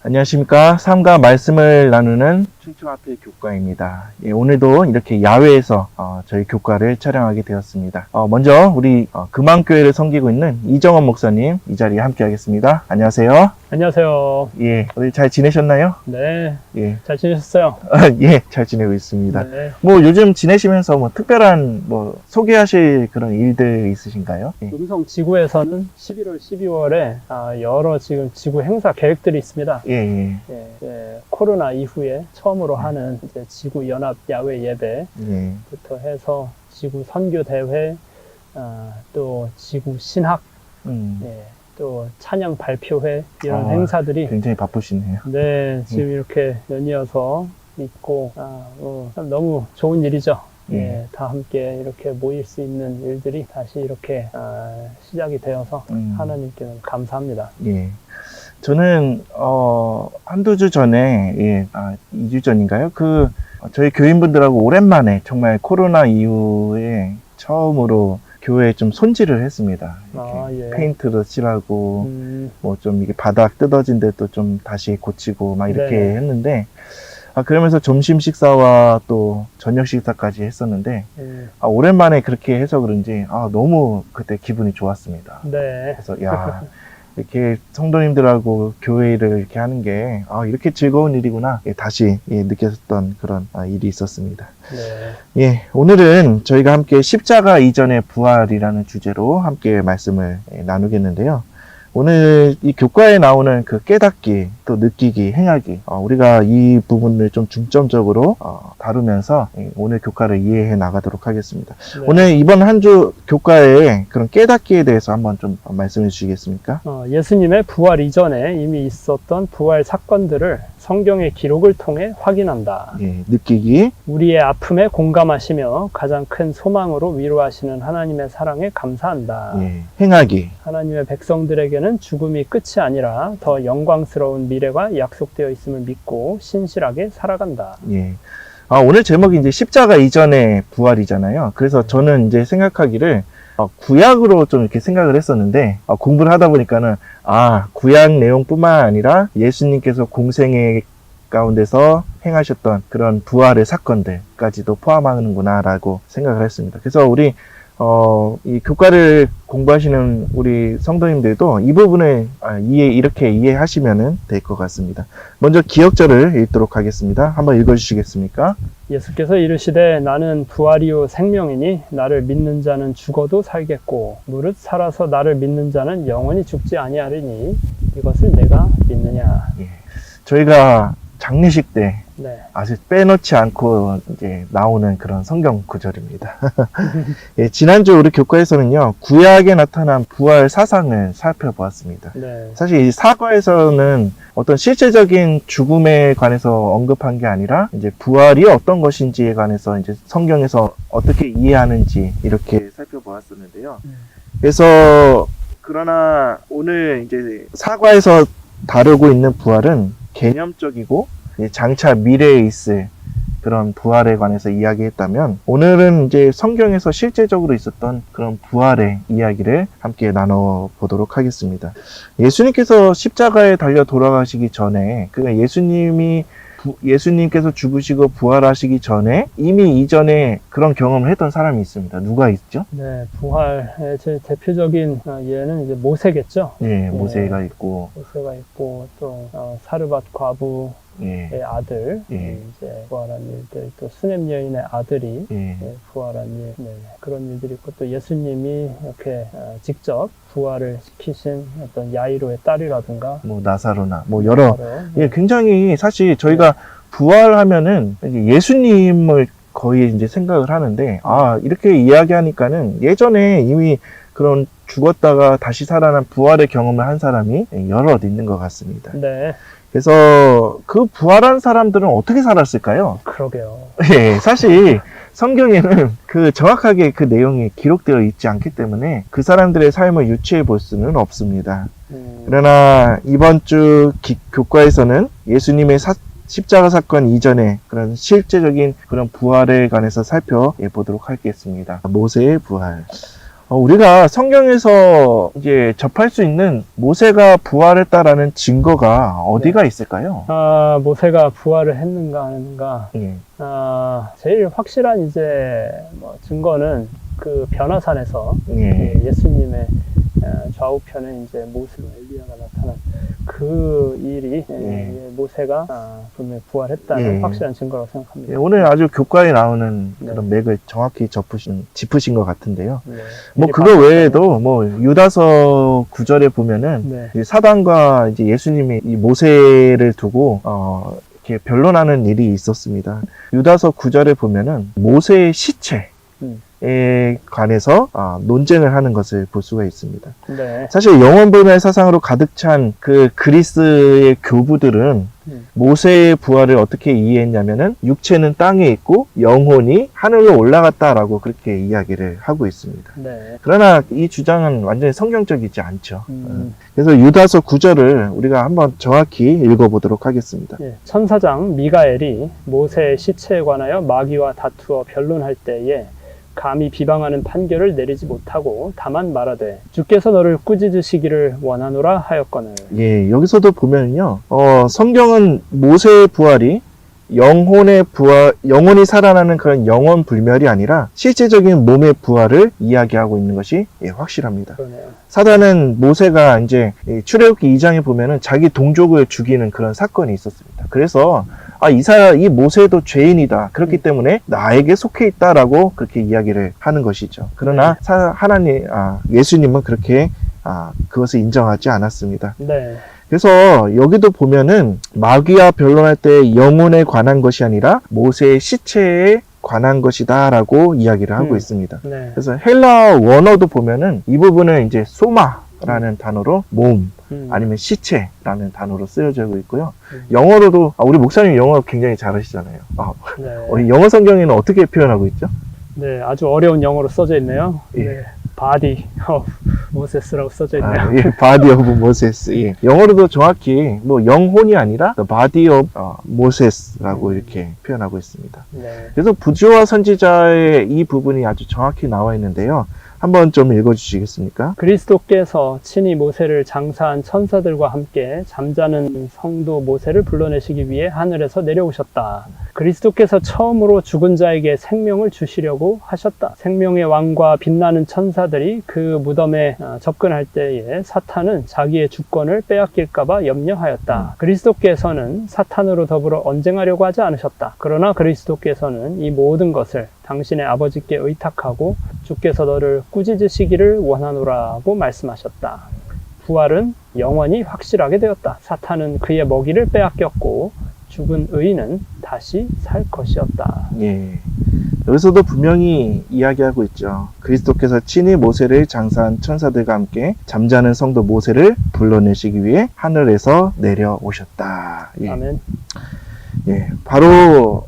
안녕하십니까. 삶과 말씀을 나누는 충청앞의 교과입니다. 예, 오늘도 이렇게 야외에서 저희 교과를 촬영하게 되었습니다. 먼저 우리 금암교회를 섬기고 있는 이정원 목사님 이 자리에 함께 하겠습니다. 안녕하세요. 안녕하세요. 예, 오늘 잘 지내셨나요? 네, 예, 잘 지내셨어요? 예, 잘 지내고 있습니다. 네. 뭐 요즘 지내시면서 뭐 특별한 뭐 소개하실 그런 일들 있으신가요? 예. 음성 지구에서는 11월, 12월에 여러 지금 지구 행사 계획들이 있습니다. 예, 예, 예, 코로나 이후에 처음으로 하는 이제 지구 연합 야외 예배부터 예. 해서 지구 선교 대회, 또 지구 신학, 예. 또 찬양 발표회 이런 행사들이 굉장히 바쁘시네요. 네, 지금 이렇게 연이어서 있고 참 너무 좋은 일이죠. 예, 다 함께 이렇게 모일 수 있는 일들이 다시 이렇게 시작이 되어서 하나님께는 감사합니다. 예. 저는 한두 주 전에 2주 전인가요? 저희 교인분들하고 오랜만에 정말 코로나 이후에 처음으로 교회에 좀 손질을 했습니다. 예. 페인트도 칠하고 뭐 좀 이게 바닥 뜯어진 데도 좀 다시 고치고 막 이렇게 네. 했는데 그러면서 점심 식사와 또 저녁 식사까지 했었는데 오랜만에 그렇게 해서 그런지 너무 그때 기분이 좋았습니다. 네. 그래서 이렇게 성도님들하고 교회를 이렇게 하는 게 이렇게 즐거운 일이구나 다시 느꼈던 그런 일이 있었습니다. 네. 예, 오늘은 저희가 함께 십자가 이전의 부활이라는 주제로 함께 말씀을 나누겠는데요. 오늘 이 교과에 나오는 그 깨닫기, 또 느끼기, 행하기, 우리가 이 부분을 좀 중점적으로 다루면서 오늘 교과를 이해해 나가도록 하겠습니다. 네. 오늘 이번 한 주 교과의 그런 깨닫기에 대해서 한번 좀 말씀해 주시겠습니까? 예수님의 부활 이전에 이미 있었던 부활 사건들을 성경의 기록을 통해 확인한다. 예, 느끼기, 우리의 아픔에 공감하시며 가장 큰 소망으로 위로하시는 하나님의 사랑에 감사한다. 예, 행하기, 하나님의 백성들에게는 죽음이 끝이 아니라 더 영광스러운 미래가 약속되어 있음을 믿고 신실하게 살아간다. 예. 오늘 제목이 이제 십자가 이전의 부활이잖아요. 그래서 저는 이제 생각하기를 구약으로 좀 이렇게 생각을 했었는데 공부를 하다 보니까는 구약 내용뿐만 아니라 예수님께서 공생애 가운데서 행하셨던 그런 부활의 사건들까지도 포함하는구나 라고 생각을 했습니다. 그래서 우리 이 교과를 공부하시는 우리 성도님들도 이 부분을 이렇게 이해하시면 될 것 같습니다. 먼저 기억절을 읽도록 하겠습니다. 한번 읽어주시겠습니까? 예수께서 이르시되 나는 부활이요 생명이니 나를 믿는 자는 죽어도 살겠고 무릇 살아서 나를 믿는 자는 영원히 죽지 아니하리니 이것을 내가 믿느냐. 예. 저희가 장례식 때 네. 아주 빼놓지 않고 이제 나오는 그런 성경 구절입니다. 예, 지난주 우리 교과에서는요, 구약에 나타난 부활 사상을 살펴보았습니다. 네. 사실 이 사과에서는 어떤 실제적인 죽음에 관해서 언급한 게 아니라 이제 부활이 어떤 것인지에 관해서 이제 성경에서 어떻게 이해하는지 이렇게 살펴보았었는데요. 그래서 그러나 오늘 이제 사과에서 다루고 있는 부활은 개념적이고 장차 미래에 있을 그런 부활에 관해서 이야기했다면 오늘은 이제 성경에서 실제적으로 있었던 그런 부활의 이야기를 함께 나눠보도록 하겠습니다. 예수님께서 십자가에 달려 돌아가시기 전에 예수님께서 죽으시고 부활하시기 전에 이미 이전에 그런 경험을 했던 사람이 있습니다. 누가 있죠? 네, 부활의 제일 대표적인 예는 이제 모세겠죠. 예, 모세가 있고 모세가 있고 또 사르밧 과부의 아들 이제 부활한 일들, 또 수넴 여인의 아들이 부활한 일, 그런 일들이 있고 또 예수님이 이렇게 직접 부활을 시키신 어떤 야이로의 딸이라든가 뭐 나사로나 뭐 여러 네. 굉장히 사실 저희가 부활하면은 예수님을 거의 이제 생각을 하는데 이렇게 이야기하니까는 예전에 이미 그런 죽었다가 다시 살아난 부활의 경험을 한 사람이 여럿 있는 것 같습니다. 네. 그래서 그 부활한 사람들은 어떻게 살았을까요? 그러게요. 예, 사실 성경에는 정확하게 그 내용이 기록되어 있지 않기 때문에 그 사람들의 삶을 유추해 볼 수는 없습니다. 그러나 이번 주 교과에서는 예수님의 십자가 사건 이전에 그런 실제적인 그런 부활에 관해서 살펴보도록 하겠습니다. 모세의 부활. 우리가 성경에서 이제 접할 수 있는 모세가 부활했다라는 증거가 어디가 있을까요? 모세가 부활을 했는가 하는가. 제일 확실한 이제 증거는 그 변화산에서 예수님의 좌우편에 이제 모세와 엘리야가 나타난 그 일이 모세가 분명히 부활했다는 확실한 증거라고 생각합니다. 오늘 아주 교과에 나오는 그런 맥을 정확히 짚으신 것 같은데요. 그거 외에도 유다서 9절에 보면은 사단과 이제 예수님이 이 모세를 두고 이렇게 변론하는 일이 있었습니다. 유다서 9절에 보면은 모세의 시체 에 관해서 논쟁을 하는 것을 볼 수가 있습니다. 사실 영원불멸 사상으로 가득 찬 그 그리스의 교부들은 모세의 부활을 어떻게 이해했냐면은 육체는 땅에 있고 영혼이 하늘로 올라갔다라고 그렇게 이야기를 하고 있습니다. 그러나 이 주장은 완전히 성경적이지 않죠. 그래서 유다서 9절을 우리가 한번 정확히 읽어보도록 하겠습니다. 천사장 미가엘이 모세의 시체에 관하여 마귀와 다투어 변론할 때에 감히 비방하는 판결을 내리지 못하고 다만 말하되 주께서 너를 꾸짖으시기를 원하노라 하였거늘. 여기서도 보면요, 성경은 모세의 부활이 영혼이 살아나는 그런 영원 불멸이 아니라 실제적인 몸의 부활을 이야기하고 있는 것이 확실합니다. 그러네요. 사단은 모세가 이제 출애굽기 2장에 보면은 자기 동족을 죽이는 그런 사건이 있었습니다. 그래서 이 모세도 죄인이다. 그렇기 때문에 나에게 속해 있다라고 그렇게 이야기를 하는 것이죠. 그러나 예수님은 그렇게 그것을 인정하지 않았습니다. 그래서 여기도 보면은 마귀와 변론할 때 영혼에 관한 것이 아니라 모세의 시체에 관한 것이다 라고 이야기를 하고 있습니다. 그래서 헬라 원어도 보면은 이 부분은 이제 소마라는 단어로 몸 아니면 시체라는 단어로 쓰여져 있고요. 영어로도 우리 목사님 영어 굉장히 잘하시잖아요. 영어 성경에는 어떻게 표현하고 있죠? 아주 어려운 영어로 써져 있네요. Body of Moses라고 써져 있네요. Body of Moses. 영어로도 정확히 영혼이 아니라 The Body of Moses라고 이렇게 표현하고 있습니다. 그래서 부조와 선지자의 이 부분이 아주 정확히 나와 있는데요. 한번 좀 읽어주시겠습니까? 그리스도께서 친히 모세를 장사한 천사들과 함께 잠자는 성도 모세를 불러내시기 위해 하늘에서 내려오셨다. 그리스도께서 처음으로 죽은 자에게 생명을 주시려고 하셨다. 생명의 왕과 빛나는 천사들이 그 무덤에 접근할 때에 사탄은 자기의 주권을 빼앗길까봐 염려하였다. 그리스도께서는 사탄으로 더불어 언쟁하려고 하지 않으셨다. 그러나 그리스도께서는 이 모든 것을 당신의 아버지께 의탁하고 주께서 너를 꾸짖으시기를 원하노라고 말씀하셨다. 부활은 영원히 확실하게 되었다. 사탄은 그의 먹이를 빼앗겼고 죽은 의인은 다시 살 것이었다. 여기서도 분명히 이야기하고 있죠. 그리스도께서 친히 모세를 장사한 천사들과 함께 잠자는 성도 모세를 불러내시기 위해 하늘에서 내려오셨다. 아멘. 바로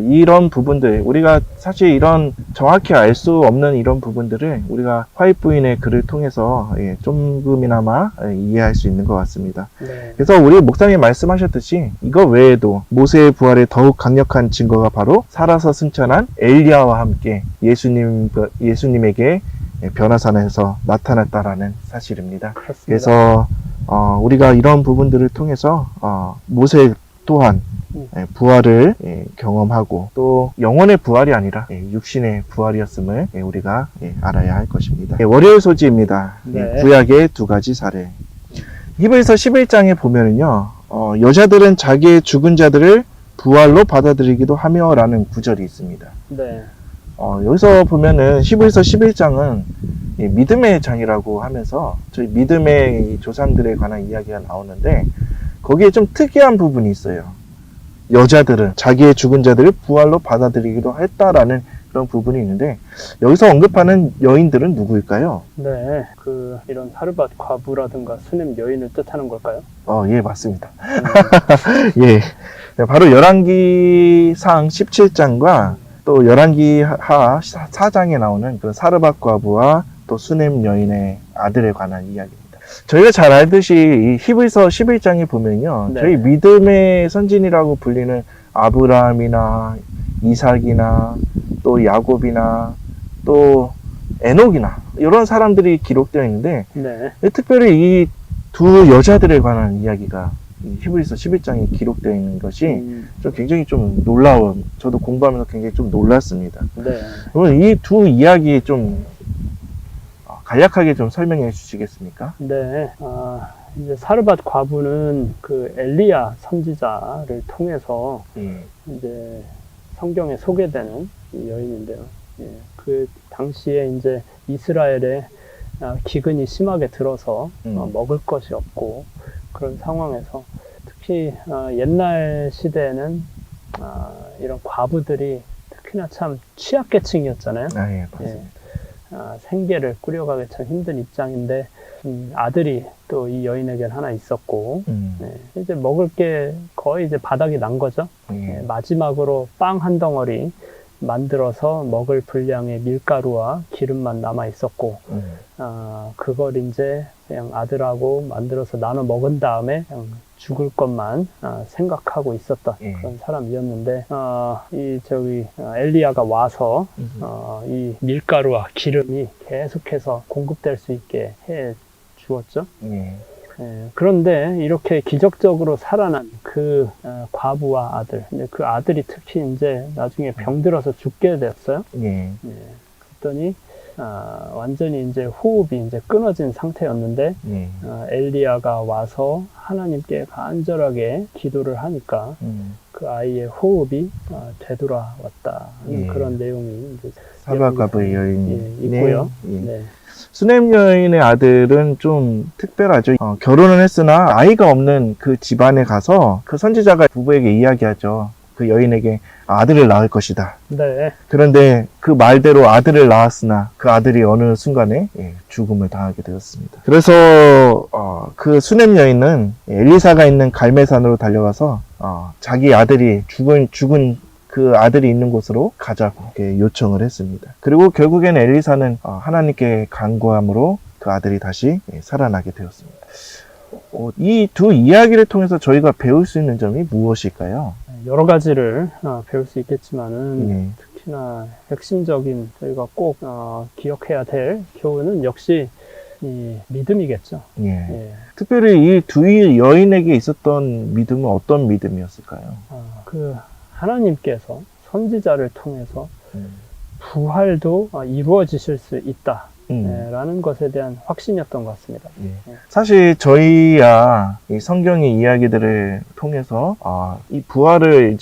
이런 부분들, 우리가 사실 이런 정확히 알 수 없는 이런 부분들을 우리가 화이트 부인의 글을 통해서 조금이나마 이해할 수 있는 것 같습니다. 그래서 우리 목사님 말씀하셨듯이 이거 외에도 모세의 부활의 더욱 강력한 증거가 바로 살아서 승천한 엘리야와 함께 예수님에게 변화산에서 나타났다라는 사실입니다. 그렇습니다. 그래서 우리가 이런 부분들을 통해서 모세 또한 부활을 경험하고 또 영혼의 부활이 아니라 육신의 부활이었음을 우리가 알아야 할 것입니다. 월요일 소지입니다. 구약의 두 가지 사례. 히브리서 11장에 보면은요, 여자들은 자기의 죽은 자들을 부활로 받아들이기도 하며 라는 구절이 있습니다. 여기서 보면은 히브리서 11장은 믿음의 장이라고 하면서 저희 믿음의 조상들에 관한 이야기가 나오는데 거기에 좀 특이한 부분이 있어요. 여자들은 자기의 죽은 자들을 부활로 받아들이기도 했다라는 그런 부분이 있는데 여기서 언급하는 여인들은 누구일까요? 이런 사르밧 과부라든가 수냄 여인을 뜻하는 걸까요? 맞습니다. 바로 열왕기상 17장과 또 열왕기하 4장에 나오는 그 사르밧 과부와 또 수냄 여인의 아들에 관한 이야기입니다. 저희가 잘 알듯이 이 히브리서 11장에 보면요, 저희 믿음의 선진이라고 불리는 아브라함이나 이삭이나 또 야곱이나 또 에녹이나 이런 사람들이 기록되어 있는데 네. 특별히 이 두 여자들에 관한 이야기가 이 히브리서 11장에 기록되어 있는 것이 좀 굉장히 좀 놀라운, 저도 공부하면서 굉장히 좀 놀랐습니다. 네. 그럼 이 두 이야기 좀 간략하게 좀 설명해 주시겠습니까? 네. 이제 사르밧 과부는 그 엘리야 선지자를 통해서 이제 성경에 소개되는 이 여인인데요. 예. 그 당시에 이제 이스라엘에 기근이 심하게 들어서 먹을 것이 없고 그런 상황에서 특히 옛날 시대에는 이런 과부들이 특히나 참 취약계층이었잖아요. 예, 맞습니다. 예. 생계를 꾸려가기 참 힘든 입장인데 아들이 또 이 여인에겐 하나 있었고 예. 이제 먹을 게 거의 이제 바닥이 난 거죠. 예. 마지막으로 빵 한 덩어리 만들어서 먹을 분량의 밀가루와 기름만 남아 있었고 그걸 이제 그냥 아들하고 만들어서 나눠 먹은 다음에 그냥 죽을 것만 생각하고 있었던 그런 사람이었는데 엘리야가 와서 이 밀가루와 기름이 계속해서 공급될 수 있게 해 주었죠. 그런데 이렇게 기적적으로 살아난 그 과부와 아들, 근데 그 아들이 특히 이제 나중에 병들어서 죽게 되었어요. 그랬더니 완전히 이제 호흡이 이제 끊어진 상태였는데 엘리야가 와서 하나님께 간절하게 기도를 하니까 그 아이의 호흡이 되돌아왔다. 그런 내용이 이제 사르밧 과부의 여인이 있고요. 네. 수넴 여인의 아들은 좀 특별하죠. 결혼을 했으나 아이가 없는 그 집안에 가서 그 선지자가 부부에게 이야기하죠. 그 여인에게 아들을 낳을 것이다. 네. 그런데 그 말대로 아들을 낳았으나 그 아들이 어느 순간에 죽음을 당하게 되었습니다. 그래서 그 수넴 여인은 엘리사가 있는 갈멜산으로 달려가서 자기 아들이 죽은 그 아들이 있는 곳으로 가자고 이렇게 요청을 했습니다. 그리고 결국에는 엘리사는 하나님께 간구함으로 그 아들이 다시 살아나게 되었습니다. 이 두 이야기를 통해서 저희가 배울 수 있는 점이 무엇일까요? 여러 가지를 배울 수 있겠지만은 특히나 핵심적인 저희가 꼭 기억해야 될 교훈은 역시 이 믿음이겠죠. 특별히 이 두 여인에게 있었던 믿음은 어떤 믿음이었을까요? 그 하나님께서 선지자를 통해서 부활도 이루어지실 수 있다. 라는 것에 대한 확신이었던 것 같습니다. 사실 저희야 이 성경의 이야기들을 통해서 이 부활의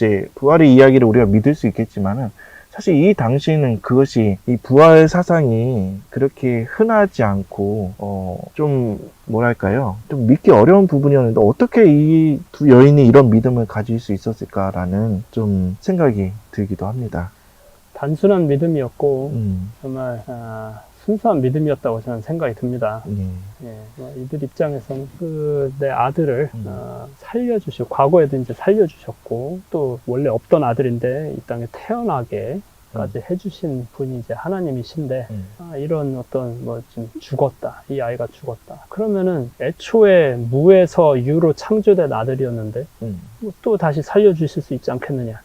이야기를 우리가 믿을 수 있겠지만은 사실 이 당시에는 그것이 이 부활 사상이 그렇게 흔하지 않고 좀 뭐랄까요, 좀 믿기 어려운 부분이었는데 어떻게 이 두 여인이 이런 믿음을 가질 수 있었을까라는 좀 생각이 들기도 합니다. 단순한 믿음이었고 정말 순수한 믿음이었다고 저는 생각이 듭니다. 이들 입장에서는 내 아들을 살려주시고, 과거에도 이제 살려주셨고, 또 원래 없던 아들인데 이 땅에 태어나게까지 해주신 분이 이제 하나님이신데, 이런 어떤 좀 죽었다, 이 아이가 죽었다. 그러면은 애초에 무에서 유로 창조된 아들이었는데, 또 다시 살려주실 수 있지 않겠느냐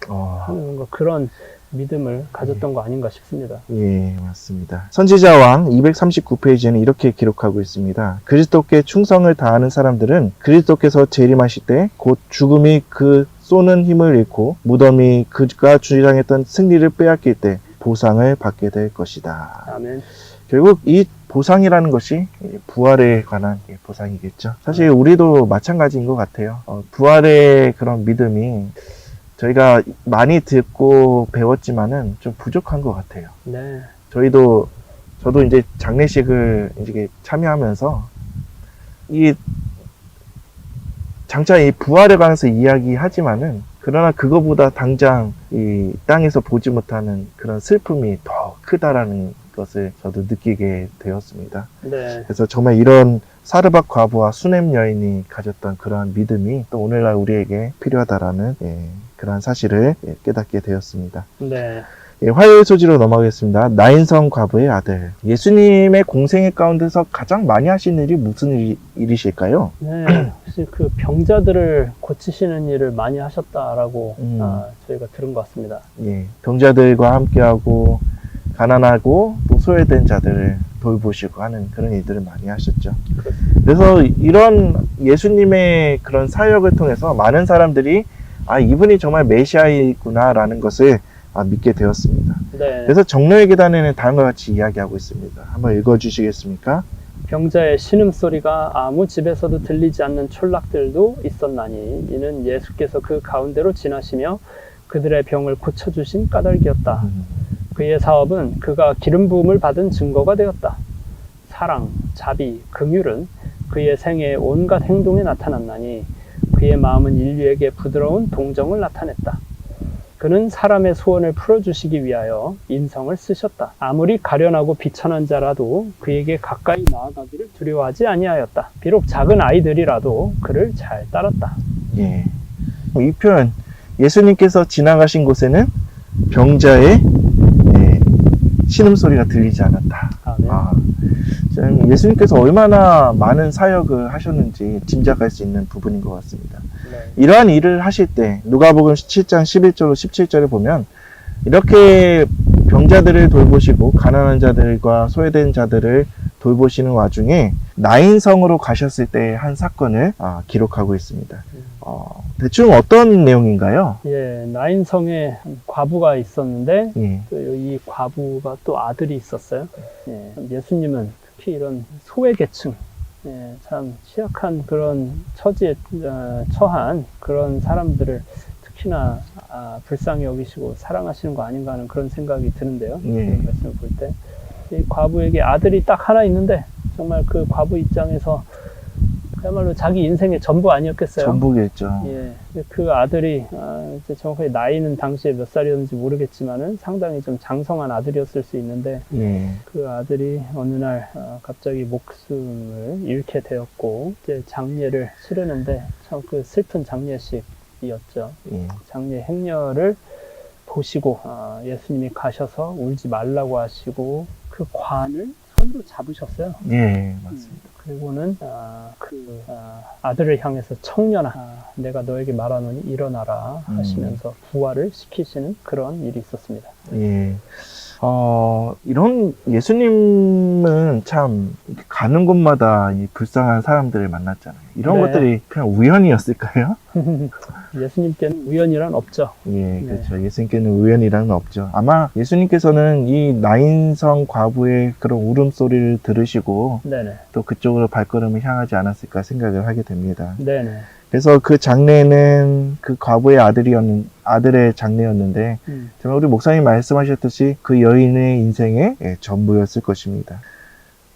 하는 그런 믿음을 가졌던 거 아닌가 싶습니다. 예, 맞습니다. 선지자왕 239페이지에는 이렇게 기록하고 있습니다. 그리스도께 충성을 다하는 사람들은 그리스도께서 재림하실 때 곧 죽음이 그 쏘는 힘을 잃고 무덤이 그가 주장했던 승리를 빼앗길 때 보상을 받게 될 것이다. 아멘. 결국 이 보상이라는 것이 부활에 관한 보상이겠죠. 사실 우리도 마찬가지인 것 같아요. 부활의 그런 믿음이 저희가 많이 듣고 배웠지만은 좀 부족한 것 같아요. 네. 저도 이제 장례식을 이제 참여하면서 장차 이 부활에 관해서 이야기하지만은 그러나 그거보다 당장 이 땅에서 보지 못하는 그런 슬픔이 더 크다라는 것을 저도 느끼게 되었습니다. 네. 그래서 정말 이런 사르밧 과부와 수넴 여인이 가졌던 그러한 믿음이 또 오늘날 우리에게 필요하다라는 그러한 사실을 깨닫게 되었습니다. 네. 화요일 소지로 넘어가겠습니다. 나인성 과부의 아들. 예수님의 공생애 가운데서 가장 많이 하신 일이 무슨 일이실까요? 네, 혹시 그 병자들을 고치시는 일을 많이 하셨다라고 저희가 들은 것 같습니다. 병자들과 함께하고 가난하고 또 소외된 자들을 돌보시고 하는 그런 일들을 많이 하셨죠. 그래서 이런 예수님의 그런 사역을 통해서 많은 사람들이 이분이 정말 메시아이구나라는 것을 믿게 되었습니다. 네. 그래서 정로의 계단에는 다음과 같이 이야기하고 있습니다. 한번 읽어주시겠습니까? 병자의 신음소리가 아무 집에서도 들리지 않는 촌락들도 있었나니 이는 예수께서 그 가운데로 지나시며 그들의 병을 고쳐주신 까닭이었다. 그의 사업은 그가 기름 부음을 받은 증거가 되었다. 사랑, 자비, 긍휼은 그의 생애의 온갖 행동에 나타났나니 그의 마음은 인류에게 부드러운 동정을 나타냈다. 그는 사람의 소원을 풀어주시기 위하여 인성을 쓰셨다. 아무리 가련하고 비천한 자라도 그에게 가까이 나아가기를 두려워하지 아니하였다. 비록 작은 아이들이라도 그를 잘 따랐다. 예. 이 표현, 예수님께서 지나가신 곳에는 병자의 신음소리가 들리지 않았다. 네. 예수님께서 얼마나 많은 사역을 하셨는지 짐작할 수 있는 부분인 것 같습니다. 네. 이러한 일을 하실 때 누가복음 7장 11절로 17절에 보면 이렇게 병자들을 돌보시고 가난한 자들과 소외된 자들을 돌보시는 와중에 나인성으로 가셨을 때 한 사건을 기록하고 있습니다. 대충 어떤 내용인가요? 예, 나인성에 과부가 있었는데 예. 이 과부가 또 아들이 있었어요. 예, 예수님은 특히 이런 소외계층, 참 취약한 그런 처지에 처한 그런 사람들을 특히나 불쌍히 여기시고 사랑하시는 거 아닌가 하는 그런 생각이 드는데요. 예. 이 말씀을 볼 때 이 과부에게 아들이 딱 하나 있는데 정말 그 과부 입장에서 그야말로 자기 인생의 전부 아니었겠어요. 전부겠죠. 예, 그 아들이 이제 정확하게 나이는 당시에 몇 살이었는지 모르겠지만은 상당히 좀 장성한 아들이었을 수 있는데 예. 그 아들이 어느 날 갑자기 목숨을 잃게 되었고 이제 장례를 치르는데 참 그 슬픈 장례식이었죠. 예. 장례 행렬을 보시고 예수님이 가셔서 울지 말라고 하시고 그 관을 손으로 잡으셨어요. 예, 맞습니다. 그리고는 아들을 향해서 청년아, 내가 너에게 말하노니 일어나라 하시면서 부활을 시키시는 그런 일이 있었습니다. 예. 이런 예수님은 참 가는 곳마다 이 불쌍한 사람들을 만났잖아요. 이런 네. 것들이 그냥 우연이었을까요? 예수님께는 우연이란 없죠. 예, 그렇죠. 예수님께는 우연이란 없죠. 아마 예수님께서는 이 나인성 과부의 그런 울음소리를 들으시고 네네. 또 그쪽으로 발걸음을 향하지 않았을까 생각을 하게 됩니다. 네네. 그래서 그 장례는 그 과부의 아들의 장례였는데 정말 우리 목사님 말씀하셨듯이 그 여인의 인생의 전부였을 것입니다.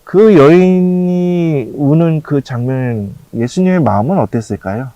그 여인이 우는 그 장면, 예수님의 마음은 어땠을까요?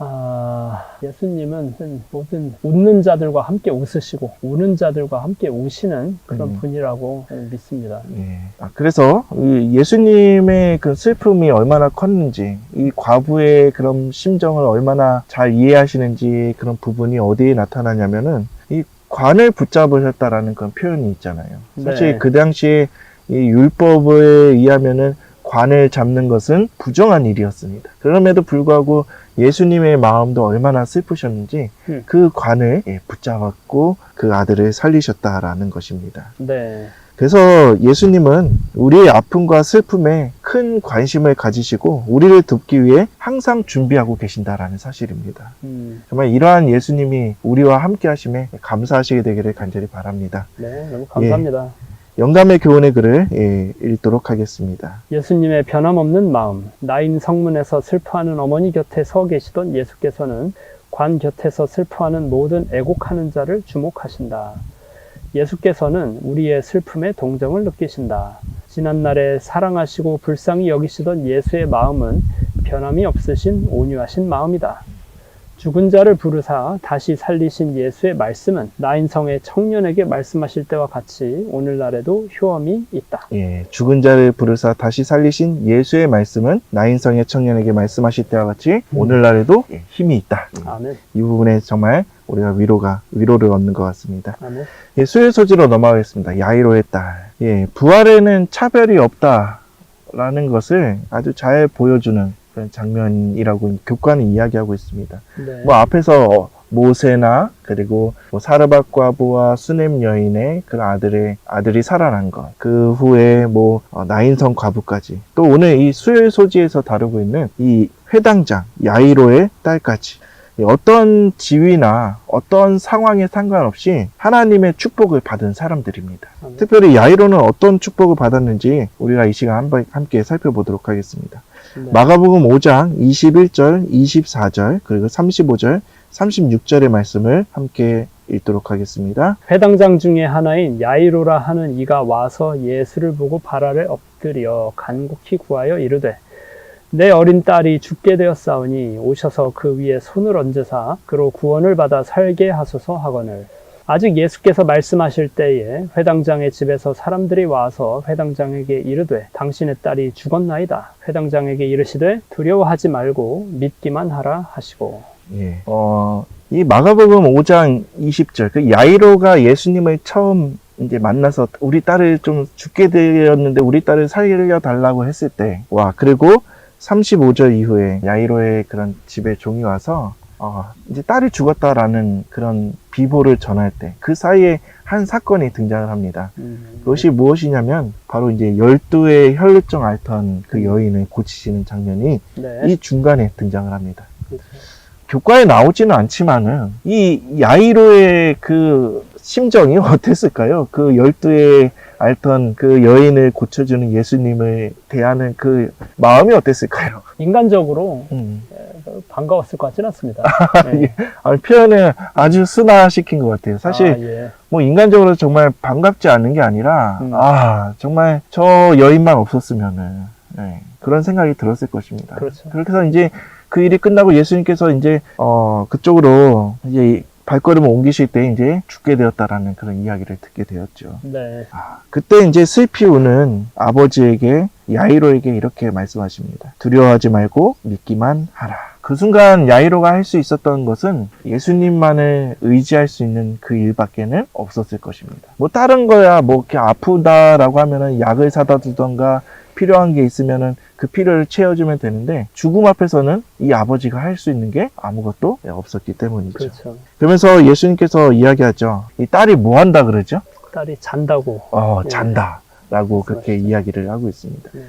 예수님은 모든 웃는 자들과 함께 웃으시고 우는 자들과 함께 우시는 그런 분이라고 믿습니다. 예. 그래서 이 예수님의 그 슬픔이 얼마나 컸는지, 이 과부의 그런 심정을 얼마나 잘 이해하시는지 그런 부분이 어디에 나타나냐면은 이 관을 붙잡으셨다라는 그런 표현이 있잖아요. 사실 네. 그 당시에 이 율법에 의하면은 관을 잡는 것은 부정한 일이었습니다. 그럼에도 불구하고 예수님의 마음도 얼마나 슬프셨는지 그 관을 붙잡았고 그 아들을 살리셨다라는 것입니다. 네. 그래서 예수님은 우리의 아픔과 슬픔에 큰 관심을 가지시고 우리를 돕기 위해 항상 준비하고 계신다라는 사실입니다. 정말 이러한 예수님이 우리와 함께 하심에 감사하시게 되기를 간절히 바랍니다. 네, 너무 감사합니다. 영감의 교훈의 글을 읽도록 하겠습니다. 예수님의 변함없는 마음. 나인 성문에서 슬퍼하는 어머니 곁에 서 계시던 예수께서는 관 곁에서 슬퍼하는 모든 애곡하는 자를 주목하신다. 예수께서는 우리의 슬픔에 동정을 느끼신다. 지난날에 사랑하시고 불쌍히 여기시던 예수의 마음은 변함이 없으신 온유하신 마음이다. 죽은 자를 부르사 다시 살리신 예수의 말씀은 나인성의 청년에게 말씀하실 때와 같이 오늘날에도 효험이 있다. 예, 죽은 자를 부르사 다시 살리신 예수의 말씀은 나인성의 청년에게 말씀하실 때와 같이 오늘날에도 힘이 있다. 아멘. 이 부분에 정말 우리가 위로를 얻는 것 같습니다. 아멘. 예, 수요 소지로 넘어가겠습니다. 야이로의 딸. 예, 부활에는 차별이 없다라는 것을 아주 잘 보여주는 그런 장면이라고 교과는 이야기하고 있습니다. 네. 뭐 앞에서 모세나 그리고 뭐 사르밧 과부와 수넴 여인의 그 아들이 살아난 것, 그 후에 뭐 나인성 과부까지, 또 오늘 이 수요일 소지에서 다루고 있는 이 회당장 야이로의 딸까지, 어떤 지위나 어떤 상황에 상관없이 하나님의 축복을 받은 사람들입니다. 특별히 야이로는 어떤 축복을 받았는지 우리가 이 시간 한번 함께 살펴보도록 하겠습니다. 네. 마가복음 5장 21절, 24절, 그리고 35절, 36절의 말씀을 함께 읽도록 하겠습니다. 회당장 중에 하나인 야이로라 하는 이가 와서 예수를 보고 발 아래 엎드려 간곡히 구하여 이르되 내 어린 딸이 죽게 되었사오니 오셔서 그 위에 손을 얹으사 그로 구원을 받아 살게 하소서 하거늘. 아직 예수께서 말씀하실 때에 회당장의 집에서 사람들이 와서 회당장에게 이르되 당신의 딸이 죽었나이다. 회당장에게 이르시되 두려워하지 말고 믿기만 하라 하시고. 예. 이 마가복음 5장 20절, 그 야이로가 예수님을 처음 이제 만나서 우리 딸을 좀 죽게 되었는데 우리 딸을 살려달라고 했을 때, 와, 그리고 35절 이후에 야이로의 그런 집에 종이 와서 이제 딸이 죽었다라는 그런 비보를 전할 때 그 사이에 한 사건이 등장을 합니다. 그것이 무엇이냐면 바로 이제 12의 혈루증 앓던 그 여인을 고치시는 장면이 네. 이 중간에 등장을 합니다. 그렇죠. 교과에 나오지는 않지만은 이 야이로의 그 심정이 어땠을까요? 그 12의 앓던 그 여인을 고쳐주는 예수님을 대하는 그 마음이 어땠을까요? 인간적으로 반가웠을 것 같지는 않습니다. 네. 표현을 아주 순화시킨 것 같아요. 사실 예. 뭐 인간적으로 정말 반갑지 않은 게 아니라 정말 저 여인만 없었으면은 그런 생각이 들었을 것입니다. 그렇죠. 그렇게 해서 이제 그 일이 끝나고 예수님께서 이제 그쪽으로 이제 발걸음을 옮기실 때 이제 죽게 되었다라는 그런 이야기를 듣게 되었죠. 네. 그때 이제 슬피 우는 아버지에게 야이로에게 이렇게 말씀하십니다. 두려워하지 말고 믿기만 하라. 그 순간 야이로가 할 수 있었던 것은 예수님만을 의지할 수 있는 그 일밖에는 없었을 것입니다. 뭐 다른 거야 뭐 이렇게 아프다라고 하면은 약을 사다 주던가 필요한 게 있으면은 그 필요를 채워주면 되는데 죽음 앞에서는 이 아버지가 할 수 있는 게 아무것도 없었기 때문이죠. 그렇죠. 그러면서 예수님께서 이야기하죠. 이 딸이 뭐 한다 그러죠? 딸이 잔다고. 잔다. 라고 그렇게 이야기를 하고 있습니다. 네.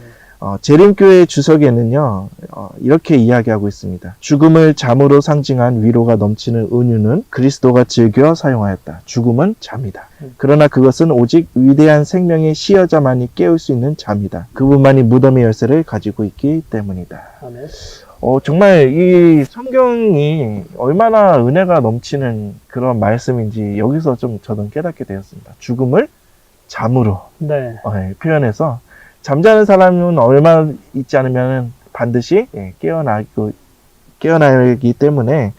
재림교회 주석에는요, 이렇게 이야기하고 있습니다. 죽음을 잠으로 상징한 위로가 넘치는 은유는 그리스도가 즐겨 사용하였다. 죽음은 잠이다. 그러나 그것은 오직 위대한 생명의 시여자만이 깨울 수 있는 잠이다. 그분만이 무덤의 열쇠를 가지고 있기 때문이다. 아멘. 정말 이 성경이 얼마나 은혜가 넘치는 그런 말씀인지 여기서 좀 저는 깨닫게 되었습니다. 죽음을 잠으로 표현해서 잠자는 사람은 얼마 있지 않으면 반드시 깨어나기 때문에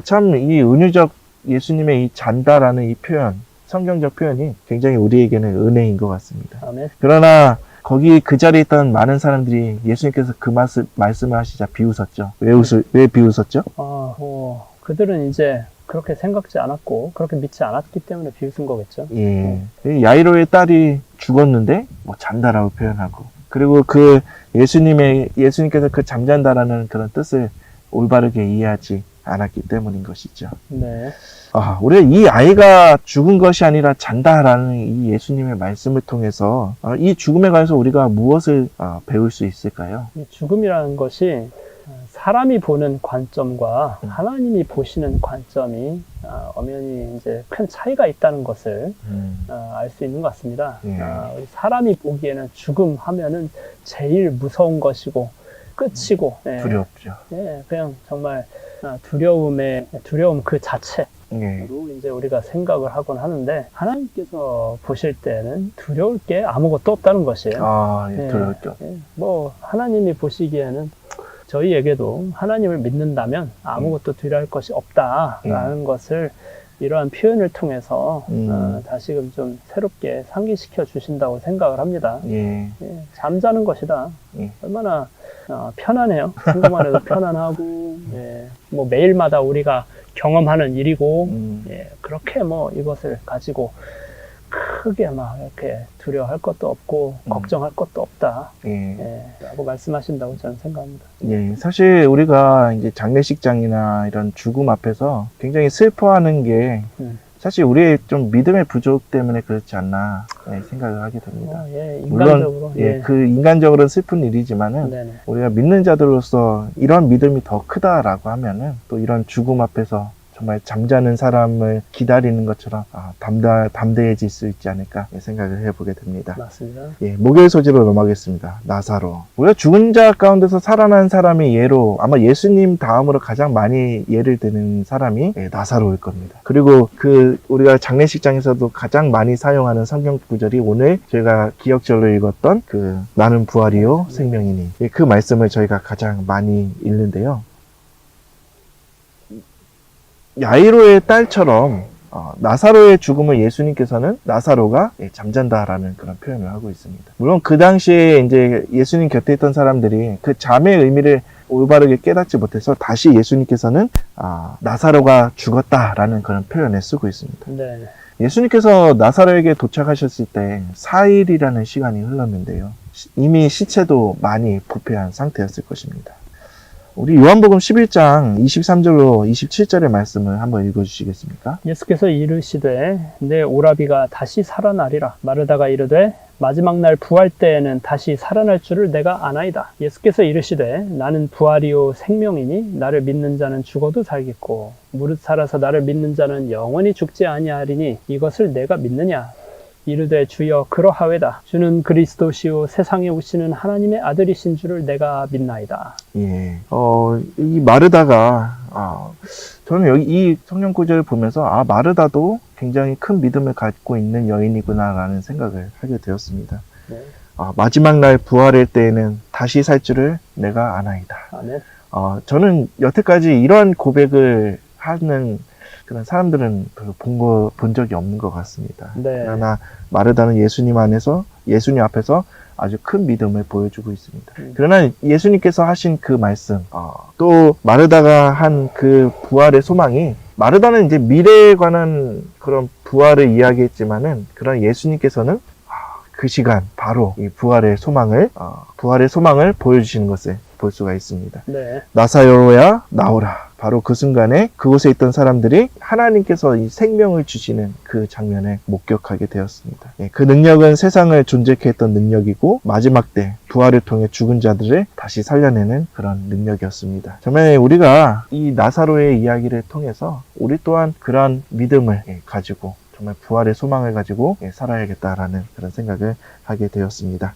참 이 은유적 예수님의 이 잔다라는 이 표현, 성경적 표현이 굉장히 우리에게는 은혜인 것 같습니다. 아멘. 그러나 거기 그 자리에 있던 많은 사람들이 예수님께서 그 말씀을 하시자 비웃었죠. 왜 비웃었죠? 그들은 이제 그렇게 생각지 않았고 그렇게 믿지 않았기 때문에 비웃은 거겠죠. 예. 야이로의 딸이 죽었는데 뭐 잔다라고 표현하고, 그리고 그 예수님께서 그 잠잔다라는 그런 뜻을 올바르게 이해하지 않았기 때문인 것이죠. 네. 우리가 이 아이가 죽은 것이 아니라 잔다라는 이 예수님의 말씀을 통해서 이 죽음에 관해서 우리가 무엇을 배울 수 있을까요? 이 죽음이라는 것이 사람이 보는 관점과 하나님이 보시는 관점이 엄연히 이제 큰 차이가 있다는 것을 알 수 있는 것 같습니다. 사람이 보기에는 죽음 하면은 제일 무서운 것이고 끝이고 두렵죠. 그냥 정말 두려움 그 자체로 이제 우리가 생각을 하곤 하는데 하나님께서 보실 때는 두려울 게 아무것도 없다는 것이에요. 두렵죠. 뭐 하나님이 보시기에는 저희에게도 하나님을 믿는다면 아무것도 두려워할 것이 없다라는 것을 이러한 표현을 통해서 다시금 좀 새롭게 상기시켜 주신다고 생각을 합니다. 잠자는 것이다. 얼마나 편안해요. 생각만 해도 편안하고 뭐 매일마다 우리가 경험하는 일이고 그렇게 뭐 이것을 가지고 크게 막 이렇게 두려워할 것도 없고 걱정할 것도 없다. 라고 말씀하신다고 저는 생각합니다. 예, 사실 우리가 이제 장례식장이나 이런 죽음 앞에서 굉장히 슬퍼하는 게 사실 우리의 좀 믿음의 부족 때문에 그렇지 않나 생각을 하게 됩니다. 인간적으로. 물론 그 인간적으로는 슬픈 일이지만은 네네. 우리가 믿는 자들로서 이런 믿음이 더 크다라고 하면은 또 이런 죽음 앞에서 정말 잠자는 사람을 기다리는 것처럼 담대해질 수 있지 않을까 생각을 해보게 됩니다. 맞습니다. 목요일 소재로 넘어가겠습니다. 나사로. 우리가 죽은 자 가운데서 살아난 사람의 예로 아마 예수님 다음으로 가장 많이 예를 드는 사람이 나사로일 겁니다. 그리고 우리가 장례식장에서도 가장 많이 사용하는 성경 구절이 오늘 저희가 기억절로 읽었던 나는 부활이요 생명이니 그 말씀을 저희가 가장 많이 읽는데요. 야이로의 딸처럼 나사로의 죽음을 예수님께서는 나사로가 잠잔다라는 그런 표현을 하고 있습니다. 물론 그 당시에 이제 예수님 곁에 있던 사람들이 그 잠의 의미를 올바르게 깨닫지 못해서 다시 예수님께서는 나사로가 죽었다라는 그런 표현을 쓰고 있습니다. 네. 예수님께서 나사로에게 도착하셨을 때 4일이라는 시간이 흘렀는데요. 이미 시체도 많이 부패한 상태였을 것입니다. 우리 요한복음 11장 23절로 27절의 말씀을 한번 읽어주시겠습니까? 예수께서 이르시되 내 오라비가 다시 살아나리라. 마르다가 이르되 마지막 날 부활 때에는 다시 살아날 줄을 내가 아나이다. 예수께서 이르시되 나는 부활이요 생명이니 나를 믿는 자는 죽어도 살겠고 무릇 살아서 나를 믿는 자는 영원히 죽지 아니하리니 이것을 내가 믿느냐? 이르되 주여 그러하외다. 주는 그리스도시요 세상에 오시는 하나님의 아들이신 줄을 내가 믿나이다. 이 마르다가 저는 여기 이 성경 구절을 보면서 마르다도 굉장히 큰 믿음을 갖고 있는 여인이구나라는 생각을 하게 되었습니다. 네. 마지막 날 부활일 때에는 다시 살 줄을 내가 아나이다. 아멘. 저는 여태까지 이런 고백을 하는 그런 사람들은 별로 본 적이 없는 것 같습니다. 네. 그러나 마르다는 예수님 앞에서 아주 큰 믿음을 보여주고 있습니다. 그러나 예수님께서 하신 그 말씀, 또 마르다가 한 그 부활의 소망이, 마르다는 이제 미래에 관한 그런 부활을 이야기했지만은, 그런 예수님께서는 그 시간 바로 이 부활의 소망을 보여주시는 것을 볼 수가 있습니다. 네. 나사로야 나오라. 바로 그 순간에 그곳에 있던 사람들이 하나님께서 이 생명을 주시는 그 장면을 목격하게 되었습니다. 그 능력은 세상을 존재케 했던 능력이고 마지막 때 부활을 통해 죽은 자들을 다시 살려내는 그런 능력이었습니다. 정말 우리가 이 나사로의 이야기를 통해서 우리 또한 그런 믿음을 가지고 정말 부활의 소망을 가지고 살아야겠다라는 그런 생각을 하게 되었습니다.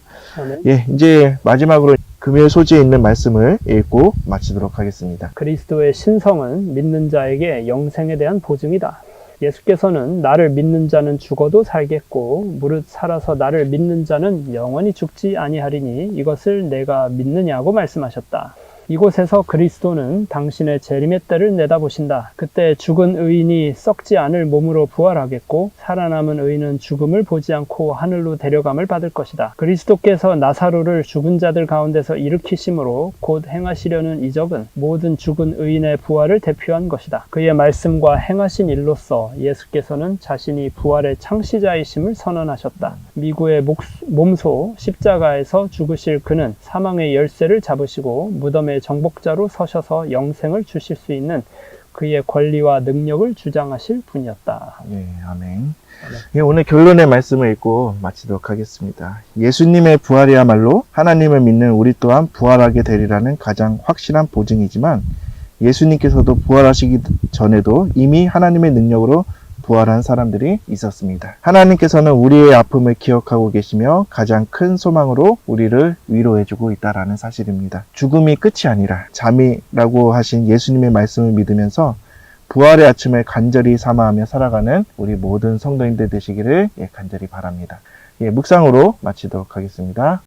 이제 마지막으로 금요일 소지에 있는 말씀을 읽고 마치도록 하겠습니다. 그리스도의 신성은 믿는 자에게 영생에 대한 보증이다. 예수께서는 나를 믿는 자는 죽어도 살겠고 무릇 살아서 나를 믿는 자는 영원히 죽지 아니하리니 이것을 내가 믿느냐고 말씀하셨다. 이곳에서 그리스도는 당신의 재림의 때를 내다보신다. 그때 죽은 의인이 썩지 않을 몸으로 부활하겠고 살아남은 의인은 죽음을 보지 않고 하늘로 데려감을 받을 것이다. 그리스도께서 나사로를 죽은 자들 가운데서 일으키심으로 곧 행하시려는 이적은 모든 죽은 의인의 부활을 대표한 것이다. 그의 말씀과 행하신 일로서 예수께서는 자신이 부활의 창시자이심을 선언하셨다. 미구의 몸소 십자가에서 죽으실 그는 사망의 열쇠를 잡으시고 무덤의 정복자로 서셔서 영생을 주실 수 있는 그의 권리와 능력을 주장하실 분이었다. 네, 아멘. 오늘 결론의 말씀을 읽고 마치도록 하겠습니다. 예수님의 부활이야말로 하나님을 믿는 우리 또한 부활하게 되리라는 가장 확실한 보증이지만 예수님께서도 부활하시기 전에도 이미 하나님의 능력으로 부활한 사람들이 있었습니다. 하나님께서는 우리의 아픔을 기억하고 계시며 가장 큰 소망으로 우리를 위로해주고 있다라는 사실입니다. 죽음이 끝이 아니라 잠이라고 하신 예수님의 말씀을 믿으면서 부활의 아침을 간절히 사모하며 살아가는 우리 모든 성도님들 되시기를 간절히 바랍니다. 묵상으로 마치도록 하겠습니다.